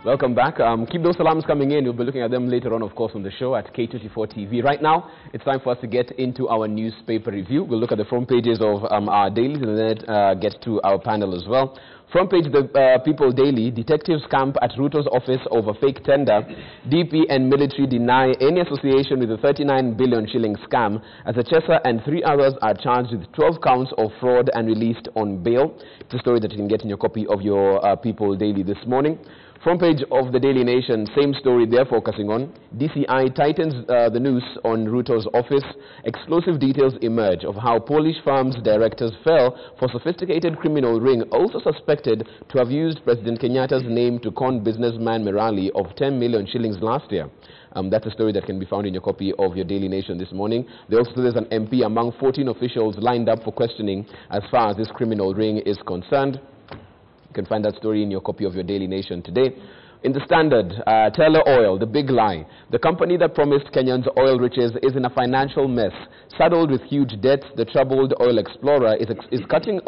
Welcome back. Keep those salams coming in. We'll be looking at them later on, of course, on the show at K24 TV. Right now, it's time for us to get into our newspaper review. We'll look at the front pages of our dailies and then get to our panel as well. Front page, the People Daily. Detectives camp at Ruto's office over fake tender. DP and military deny any association with the 39 billion shilling scam, as Echesa and 3 others are charged with 12 counts of fraud and released on bail. It's a story that you can get in your copy of your People Daily this morning. Front page of the Daily Nation, same story they're focusing on. DCI tightens the noose on Ruto's office. Explosive details emerge of how Polish firm's directors fell for sophisticated criminal ring, also suspected to have used President Kenyatta's name to con businessman Merali of 10 million shillings last year. That's a story that can be found in your copy of your Daily Nation this morning. There's an MP among 14 officials lined up for questioning as far as this criminal ring is concerned. You can find that story in your copy of your Daily Nation today. In the Standard, Taylor Oil, the big lie. The company that promised Kenyans oil riches is in a financial mess. Saddled with huge debts, the troubled oil explorer is cutting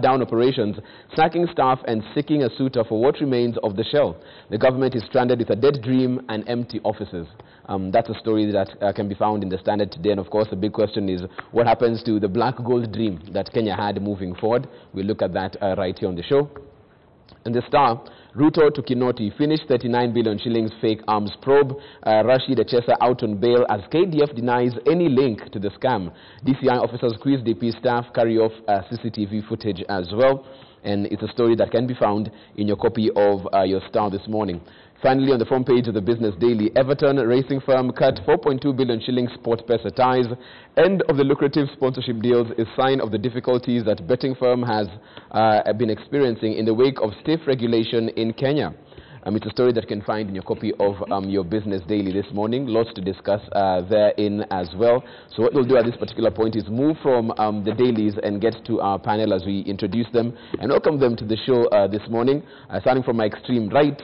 down operations, sacking staff and seeking a suitor for what remains of the shell. The government is stranded with a dead dream and empty offices. That's a story that can be found in the Standard today. And of course, the big question is what happens to the black gold dream that Kenya had moving forward. We'll look at that right here on the show. And the Star, Ruto to Kinoti, finished 39 billion shillings fake arms probe. Rashid Echesa out on bail as KDF denies any link to the scam. DCI officers quiz DP staff, carry off CCTV footage as well. And it's a story that can be found in your copy of your Star this morning. Finally, on the front page of the Business Daily, Everton racing firm cut 4.2 billion shillings sport pesa ties. End of the lucrative sponsorship deals is sign of the difficulties that betting firm has been experiencing in the wake of stiff regulation in Kenya. It's a story that you can find in your copy of your Business Daily this morning. Lots to discuss therein as well. So what we'll do at this particular point is move from the dailies and get to our panel as we introduce them and welcome them to the show this morning. Starting from my extreme right,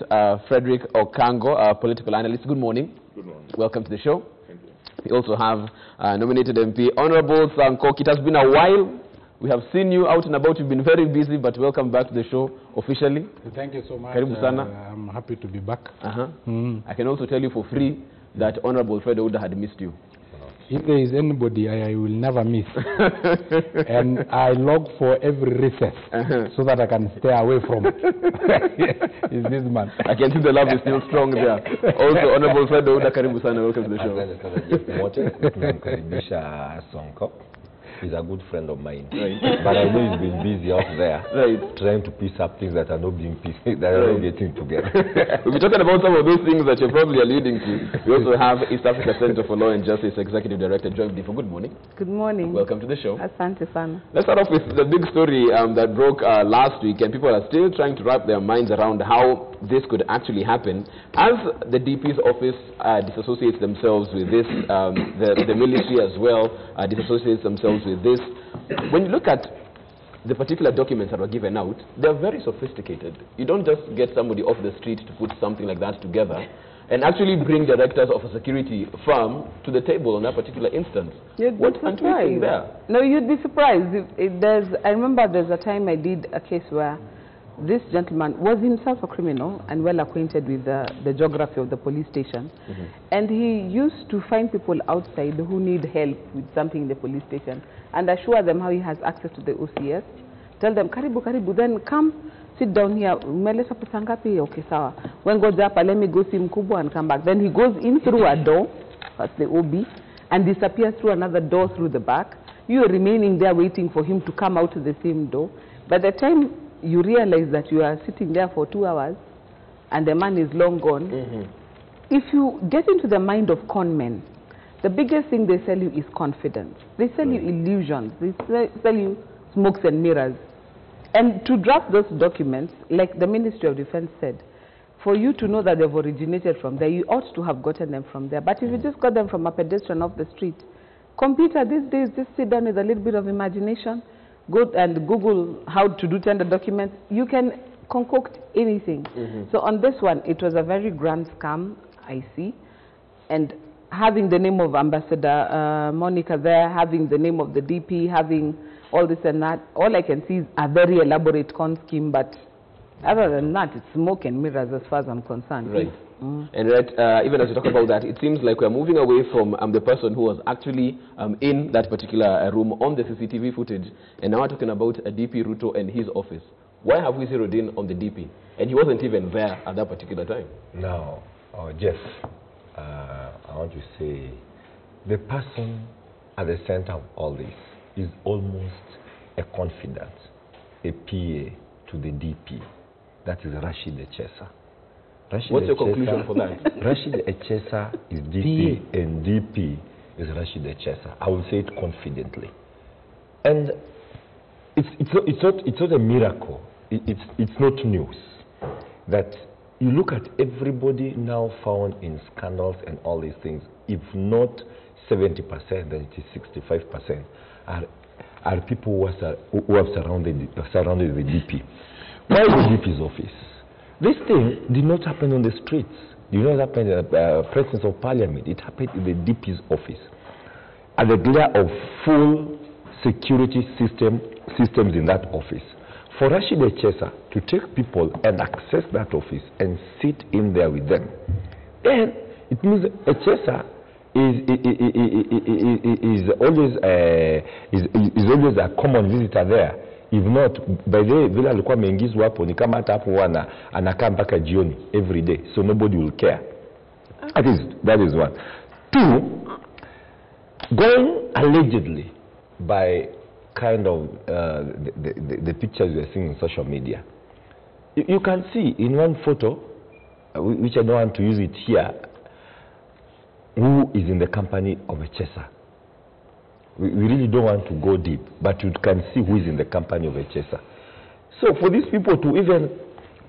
Frederick Okango, our political analyst. Good morning. Good morning. Welcome to the show. Thank you. We also have nominated MP, Honorable Sacco. It has been a while. We have seen you out and about. You've been very busy, but welcome back to the show officially. Thank you so much. Karibu sana. I'm happy to be back. I can also tell you for free that Honorable Fred Ouda had missed you. If there is anybody I will never miss, and I log for every recess so that I can stay away from is this man. I can see the love is still strong there. Also, Honorable Fred Ouda, karibu sana. Welcome to the show. He's a good friend of mine, right. But I know he's been busy out there, right, trying to piece up things that are not being pieced, that are not getting together. We'll be talking about some of those things that you're probably alluding to. We also have East Africa Center for Law and Justice Executive Director Joy Mdifo. Good morning. Good morning. Welcome to the show. Asante sana. Let's start off with the big story that broke last week, and people are still trying to wrap their minds around how this could actually happen. As the DP's office disassociates themselves with this, the military as well disassociates themselves with this. When you look at the particular documents that were given out, they're very sophisticated. You don't just get somebody off the street to put something like that together and actually bring directors of a security firm to the table on that particular instance. What aren't we seeing there? No, you'd be surprised. I remember there's a time I did a case where this gentleman was himself a criminal and well acquainted with the geography of the police station. And he used to find people outside who need help with something in the police station and assure them how he has access to the OCS. Tell them, karibu, karibu, then come, sit down here. Umeleta pesa ngapi? Okay, sawa. When goes up, let me go see mkubwa and come back. Then he goes in through a door, that's the OB, and disappears through another door through the back. You are remaining there waiting for him to come out to the same door. By the time you realize that you are sitting there for 2 hours and the man is long gone. If you get into the mind of con men, the biggest thing they sell you is confidence. They sell you illusions. They sell you smokes and mirrors. And to draft those documents, like the Ministry of Defense said, for you to know that they've originated from there, you ought to have gotten them from there. But if you just got them from a pedestrian off the street, computer these days, just sit down with a little bit of imagination, go and Google how to do tender documents. You can concoct anything. So on this one, it was a very grand scam, I see. And having the name of Ambassador Monica there, having the name of the DP, having all this and that, all I can see is a very elaborate con scheme, but Other than that, it's smoke and mirrors as far as I'm concerned. Right. And right, even as we talk about that, it seems like we're moving away from the person who was actually in that particular room on the CCTV footage, and now we're talking about DP Ruto and his office. Why have we zeroed in on the DP? And he wasn't even there at that particular time. Now, Jeff, I want to say the person at the center of all this is almost a confidant, a PA to the DP. That is Rashid Echesa. What's your conclusion for that? Rashid Echesa is DP and DP is Rashid Echesa. I will say it confidently. And it's not a miracle. It's not news that you look at everybody now found in scandals and all these things. If not 70%, then it is 65% are people who have surrounded the DP. Why the DP's office? This thing did not happen on the streets. It did not happen in the presence of parliament. It happened in the DP's office. At the glare of full security systems in that office. For Rashid Echesa to take people and access that office and sit in there with them, then it means Echesa is always a common visitor there. If not, by the vile alikuwa ameingizwa hapo ni kama hata hapo anakaa mpaka jioni every day, so nobody will care. That is one. Two, going allegedly by kind of the pictures we are seeing on social media. You can see in one photo, which I don't want to use it here, who is in the company of Echesa. We really don't want to go deep, but you can see who is in the company of Echesa. So for these people to even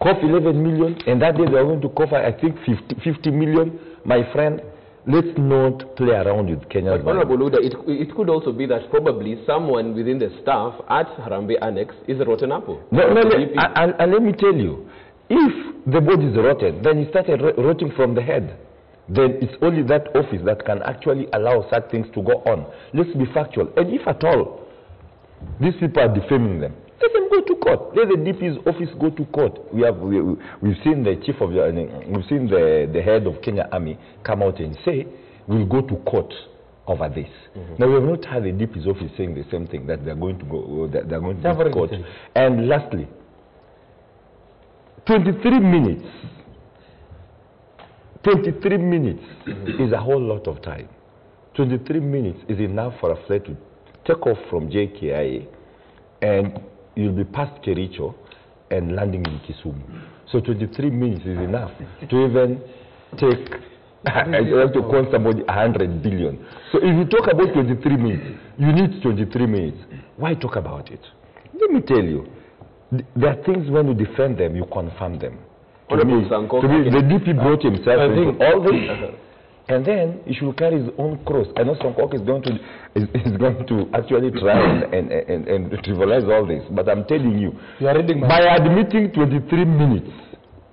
cough 11 million, and that day they are going to cough, I think, 50 million, my friend, let's not play around with Kenyans. But Honorable Uda, it could also be that probably someone within the staff at Harambee Annex is a rotten apple. And let me tell you, if the body is rotten, then it started rotting from the head. Then it's only that office that can actually allow such things to go on. Let's be factual. And if at all these people are defaming them, let them go to court. Let the DP's office go to court. We've seen the chief of we've seen the head of Kenya Army come out and say we'll go to court over this. Now we have not heard the DP's office saying the same thing, that they're going to go to court. And lastly, 23 minutes. 23 minutes is a whole lot of time. 23 minutes is enough for a flight to take off from JKIA and you'll be past Kericho and landing in Kisumu. So 23 minutes is enough to even take, you have to call somebody 100 billion. So if you talk about 23 minutes, you need 23 minutes. Why talk about it? Let me tell you, there are things when you defend them, you confirm them. To me, the DP brought himself into all this, and then he should carry his own cross. I know Sankok is going to actually try and trivialize all this, but I'm telling you, by admitting 23 minutes,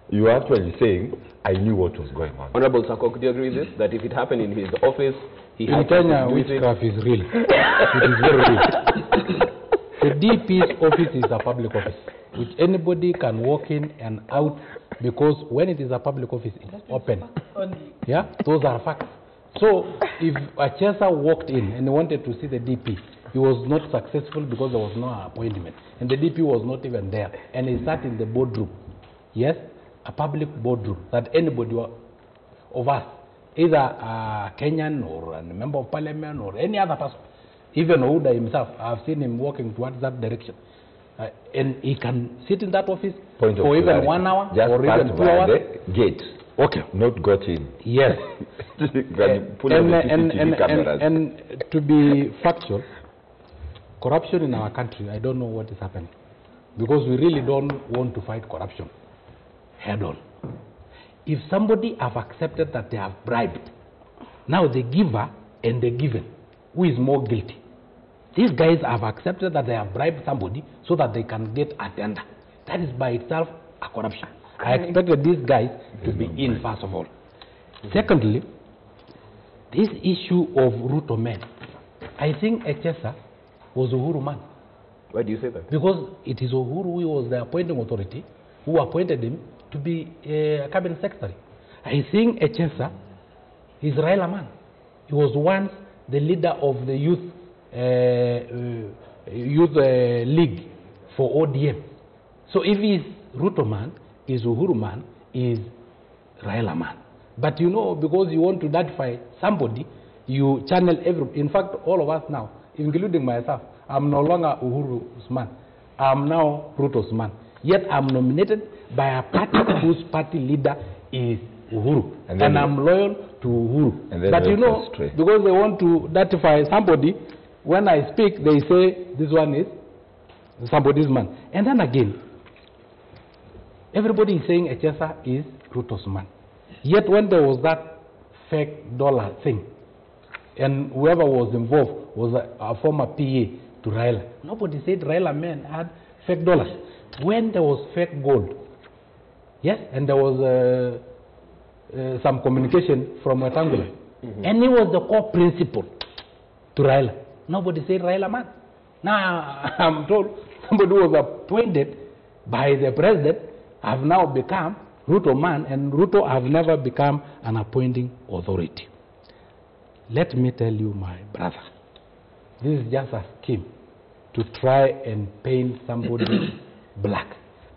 you are actually saying, I knew what was going on. Honorable Sacco, could you agree with this? That if it happened in his office, he in Kenya, witchcraft is real. It is very real. The DP's office is a public office, which anybody can walk in and out, because when it is a public office, it's open. Yeah, those are facts. So if Echesa walked in and wanted to see the DP, he was not successful because there was no appointment, and the DP was not even there, and he sat in the boardroom. Yes, a public boardroom that anybody of us, either a Kenyan or a member of parliament or any other person, even Ouda himself, I've seen him walking towards that direction. And he can sit in that office for even 1 hour or even 2 hours. The gate. Okay. Not got in. Yes. and to be factual, corruption in our country, I don't know what is happening. Because we really don't want to fight corruption head on. If somebody have accepted that they have bribed, now the giver and the given, who is more guilty? These guys have accepted that they have bribed somebody so that they can get a tender. That is by itself a corruption. I expected these guys to be in, first of all. Secondly, this issue of Ruto men, I think Echesa was Uhuru man. Why do you say that? Because it is Uhuru who was the appointing authority, who appointed him to be a cabinet secretary. I think Echesa is Raila man. He was once the leader of the youth league for ODM. So if he's Ruto man, is Uhuru man, is Raila man. But you know, because you want to identify somebody, you channel in fact, all of us now, including myself, I'm no longer Uhuru's man. I'm now Ruto's man. Yet I'm nominated by a party whose party leader is Uhuru. And I'm loyal to Uhuru. But you know, because they want to identify somebody, when I speak, they say this one is somebody's man. And then again, everybody is saying Echesa is Ruto's man. Yet when there was that fake dollar thing, and whoever was involved was a former PA to Raila, nobody said Raila men had fake dollars. When there was fake gold, yes, and there was some communication from Wetangula, and he was the core principal to Raila, nobody said Raila man. Now I'm told somebody who was appointed by the president have now become Ruto man, and Ruto have never become an appointing authority. Let me tell you, my brother, this is just a scheme to try and paint somebody black.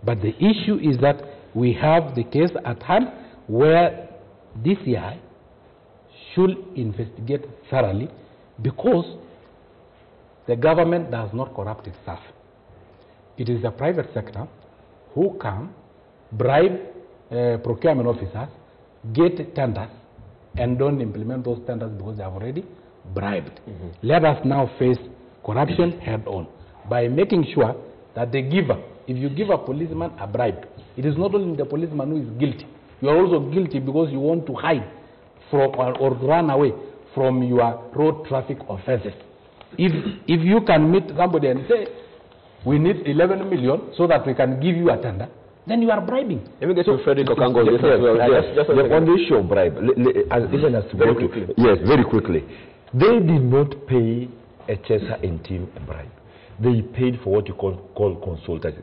But the issue is that we have the case at hand where DCI should investigate thoroughly, because the government does not corrupt itself. It is the private sector who can bribe procurement officers, get tenders, and don't implement those tenders because they have already bribed. Let us now face corruption head on by making sure that the giver, if you give a policeman a bribe, it is not only the policeman who is guilty. You are also guilty because you want to hide from or run away from your road traffic offenses. If you can meet somebody and say, we need 11 million so that we can give you a tender, then you are bribing. Let me get to Frederick Okango. On the issue of bribe, even as very quickly. Yes, very quickly. They did not pay Echesa and team a bribe. They paid for what you call consultancy.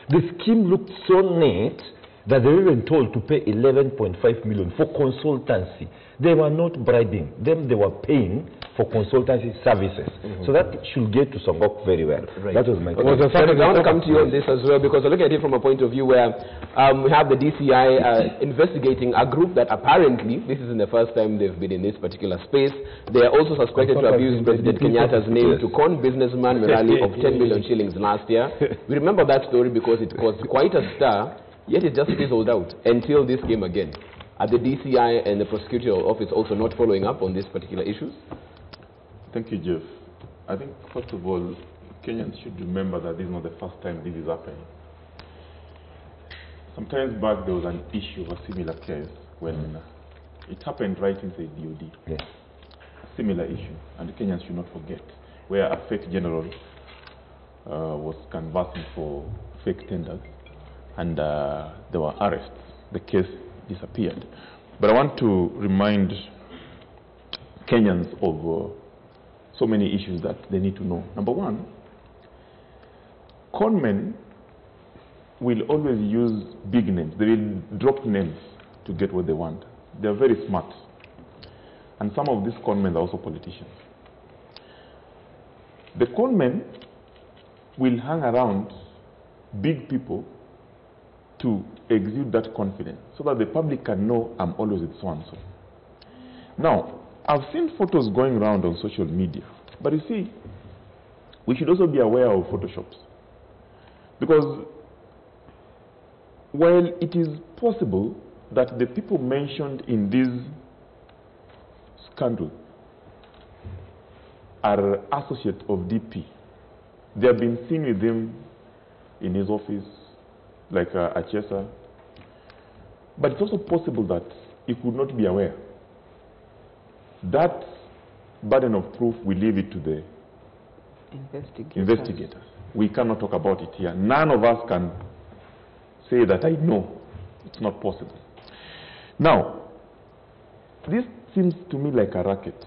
The scheme looked so neat that they were even told to pay 11.5 million for consultancy. They were not bribing them; they were paying for consultancy services. So that should get to Songok very well. Right. That was my question. I want to come to you on this as well, because I look at it from a point of view where we have the DCI investigating a group that apparently, this isn't the first time they've been in this particular space. They are also suspected to have used President Kenyatta's name to con businessman Mirali of 10 million shillings last year. We remember that story because it caused quite a stir, yet it just fizzled out until this came again. Are the DCI and the prosecutorial office also not following up on these particular issues? Thank you, Jeff. I think, first of all, Kenyans should remember that this is not the first time this is happening. Sometimes back, there was an issue of a similar case when it happened right inside DOD. Yes. A similar issue, and the Kenyans should not forget, where a fake general was canvassing for fake tenders, and there were arrests. The case disappeared. But I want to remind Kenyans of so many issues that they need to know. Number one, conmen will always use big names. They will drop names to get what they want. They are very smart. And some of these conmen are also politicians. The conmen will hang around big people to exude that confidence so that the public can know I'm always with so-and-so. Now, I've seen photos going around on social media, but you see, we should also be aware of photoshops. Because while it is possible that the people mentioned in this scandal are associates of DP, they have been seen with him in his office, like Echesa, but it's also possible that he could not be aware. That burden of proof, we leave it to the investigators. We cannot talk about it here. None of us can say that I know. It's not possible. Now, this seems to me like a racket,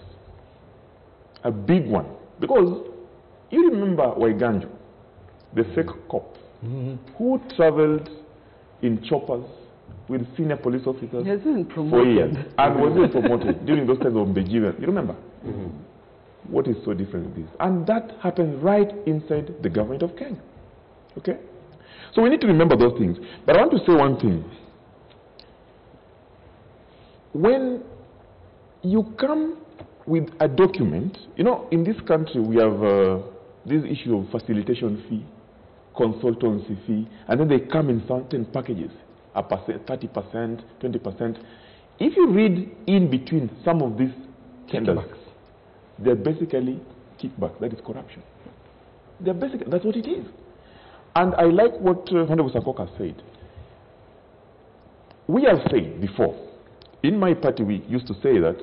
a big one, because you remember Waiganjo, the fake cop, who traveled in choppers with senior police officers He hasn't for promoted. years and was even promoted during those times of Mbejiwe. You remember? What is so different with this? And that happens right inside the government of Kenya. Okay? So we need to remember those things. But I want to say one thing. When you come with a document, you know, in this country we have this issue of facilitation fee, consultancy fee, and then they come in certain packages, 30%, 20%. If you read in between some of these tenders, they're basically kickbacks. That is corruption. They're basically, that's what it is. And I like what Honorable Sacco has said. We have said before, in my party we used to say that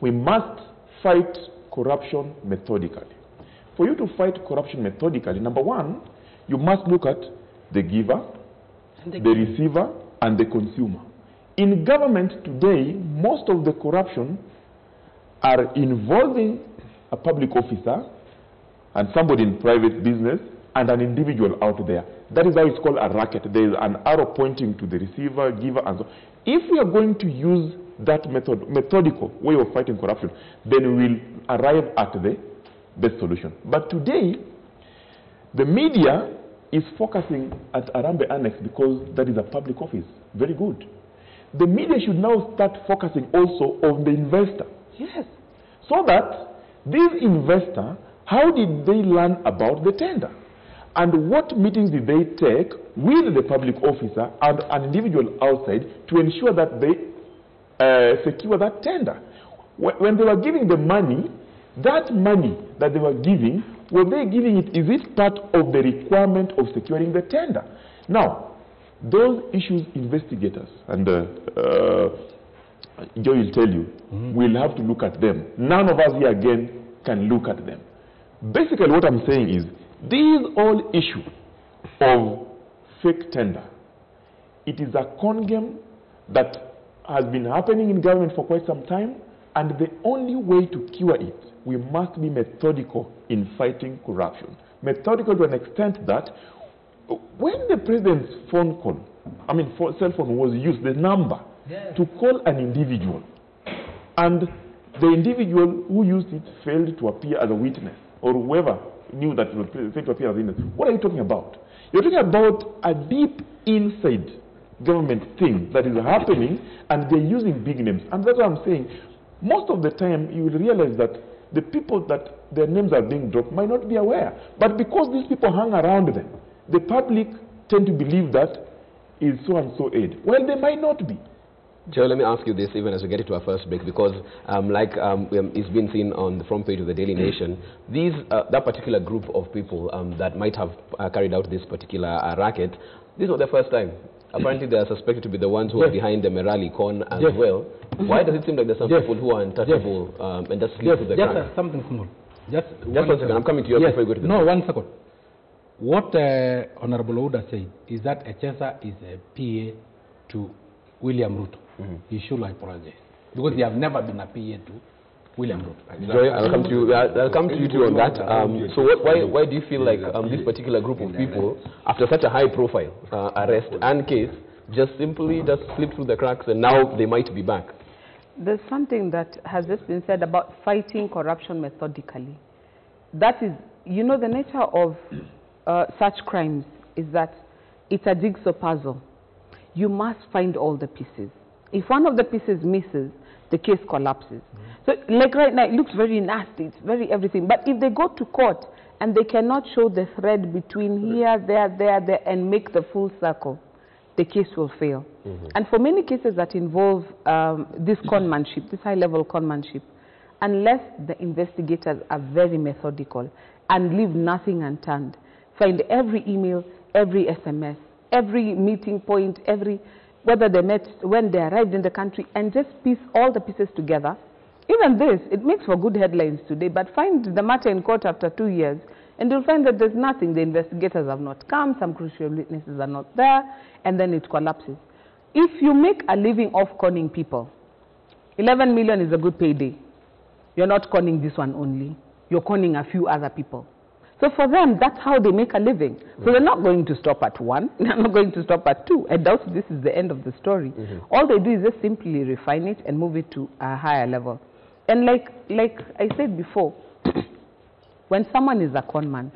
we must fight corruption methodically. For you to fight corruption methodically, number one, you must look at the giver, the receiver, and the consumer. In government today, most of the corruption are involving a public officer and somebody in private business and an individual out there. That is why it's called a racket. There is an arrow pointing to the receiver, giver, and so on. If we are going to use that methodical way of fighting corruption, then we will arrive at the best solution. But today, the media is focusing at Arambe Annex because that is a public office. Very good. The media should now start focusing also on the investor. Yes. So that this investor, how did they learn about the tender? And what meetings did they take with the public officer and an individual outside to ensure that they secure that tender? When they were giving the money, that money that they were giving, were they giving it, is it part of the requirement of securing the tender? Now, those issues investigators, and Joe will tell you, we'll have to look at them. None of us here again can look at them. Basically what I'm saying is, this whole issue of fake tender, it is a con game that has been happening in government for quite some time, and the only way to cure it, we must be methodical in fighting corruption. Methodical to an extent that when the president's phone call, cell phone was used, the number, to call an individual, and the individual who used it failed to appear as a witness, or whoever knew that it was failed to appear as a witness. What are you talking about? You're talking about a deep inside government thing that is happening, and they're using big names. And that's what I'm saying. Most of the time, you will realize that the people that their names are being dropped might not be aware. But because these people hang around them, the public tend to believe that is so-and-so aid. Well, they might not be. Joe, let me ask you this even as we get into our first break, because it's been seen on the front page of the Daily Nation, that particular group of people that might have carried out this particular racket, this is not their first time. Apparently they are suspected to be the ones who are behind the Merali con as well. Why does it seem like there's some people who are untouchable and just slip through the cracks? Just something small. Just one second, I'm coming to you before you go to the No, 1 second. What Honorable Ouda said is that Echesa is a PA to William Ruto. He should apologize. Because they have never been a PA to William Ruto. Joy, I'll come to you. I'll come to you too on that. So why do you feel like this particular group of people, after such a high-profile arrest and case, just simply slipped through the cracks and now they might be back? There's something that has just been said about fighting corruption methodically. That is, you know, the nature of such crimes is that it's a jigsaw puzzle. You must find all the pieces. If one of the pieces misses, the case collapses. So like right now, it looks very nasty, it's very everything. But if they go to court and they cannot show the thread between here, there, and make the full circle, the case will fail. And for many cases that involve this conmanship, this high-level conmanship, unless the investigators are very methodical and leave nothing unturned, find every email, every SMS, every meeting point, whether they met, when they arrived in the country, and just piece all the pieces together. Even this, it makes for good headlines today, but find the matter in court after 2 years, and you'll find that there's nothing. The investigators have not come, some crucial witnesses are not there, and then it collapses. If you make a living off conning people, 11 million is a good payday. You're not conning this one only. You're conning a few other people. So for them, that's how they make a living. So they're not going to stop at 1. They're not going to stop at 2. I doubt this is the end of the story. All they do is just simply refine it and move it to a higher level. And like I said before, when someone is a con man,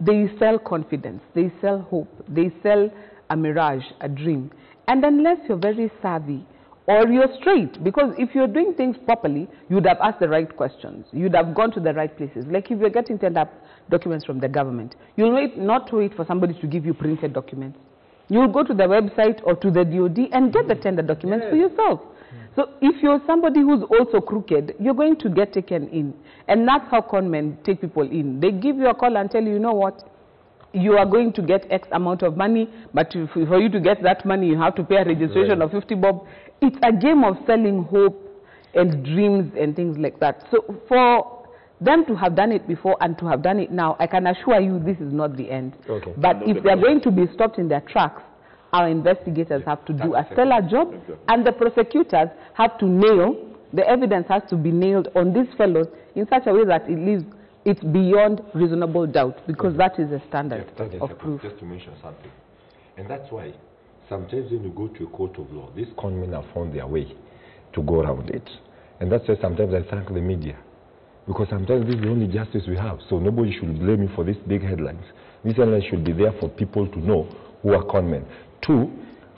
they sell confidence, they sell hope, they sell a mirage, a dream. And unless you're very savvy, or you're straight, because if you're doing things properly, you'd have asked the right questions. You'd have gone to the right places. Like if you're getting tender documents from the government, you'll not wait for somebody to give you printed documents. You'll go to the website or to the DOD and get the tender documents for yourself. So if you're somebody who's also crooked, you're going to get taken in. And that's how con men take people in. They give you a call and tell you, you know what? You are going to get X amount of money, but for you to get that money, you have to pay a registration of 50 bob. It's a game of selling hope and dreams and things like that. So for them to have done it before and to have done it now, I can assure you this is not the end. Okay. But if they're going to be stopped in their tracks, our investigators have to do a stellar job, and the prosecutors have to nail, the evidence has to be nailed on these fellows in such a way that it's beyond reasonable doubt, because that is a standard of proof. Just to mention something. And that's why sometimes when you go to a court of law, these con men have found their way to go around it. And that's why sometimes I thank the media, because sometimes this is the only justice we have. So nobody should blame me for these big headlines. These headlines should be there for people to know who are con men. 2,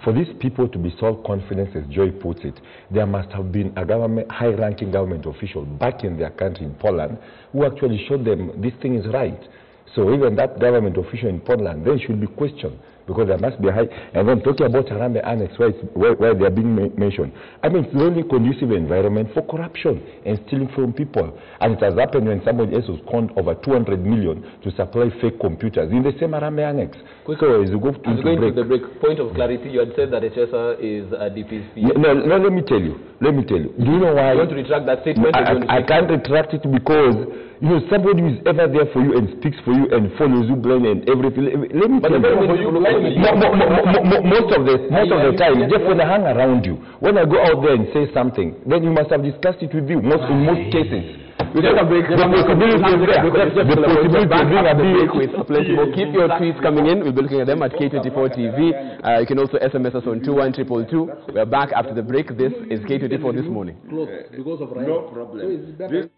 for these people to be self-confident, as Joy puts it, there must have been a high-ranking government official back in their country in Poland who actually showed them this thing is right. So even that government official in Poland, they should be questioned, because there must be a high. And then talking about Harambee Annex, where they are being mentioned, I mean, it's the only conducive environment for corruption and stealing from people. And it has happened when somebody else was conned over 200 million to supply fake computers in the same Harambee Annex. So as you go to the break, point of clarity, you had said that Echesa is a DP's PA. No, let me tell you. Do you know why? You want to retract that statement? I can't retract it because, you know, somebody who is ever there for you and speaks for you and follows you blind and everything. Let me tell you. Most of the time, just when I hang around you, when I go out there and say something, then you must have discussed it with you. In most cases. We take a break. The possibility of being a keep your tweets coming in. We'll be looking at them at K24 TV. You can also SMS us on 21222. We're back after the break. This is K24 This Morning. Because of no problem.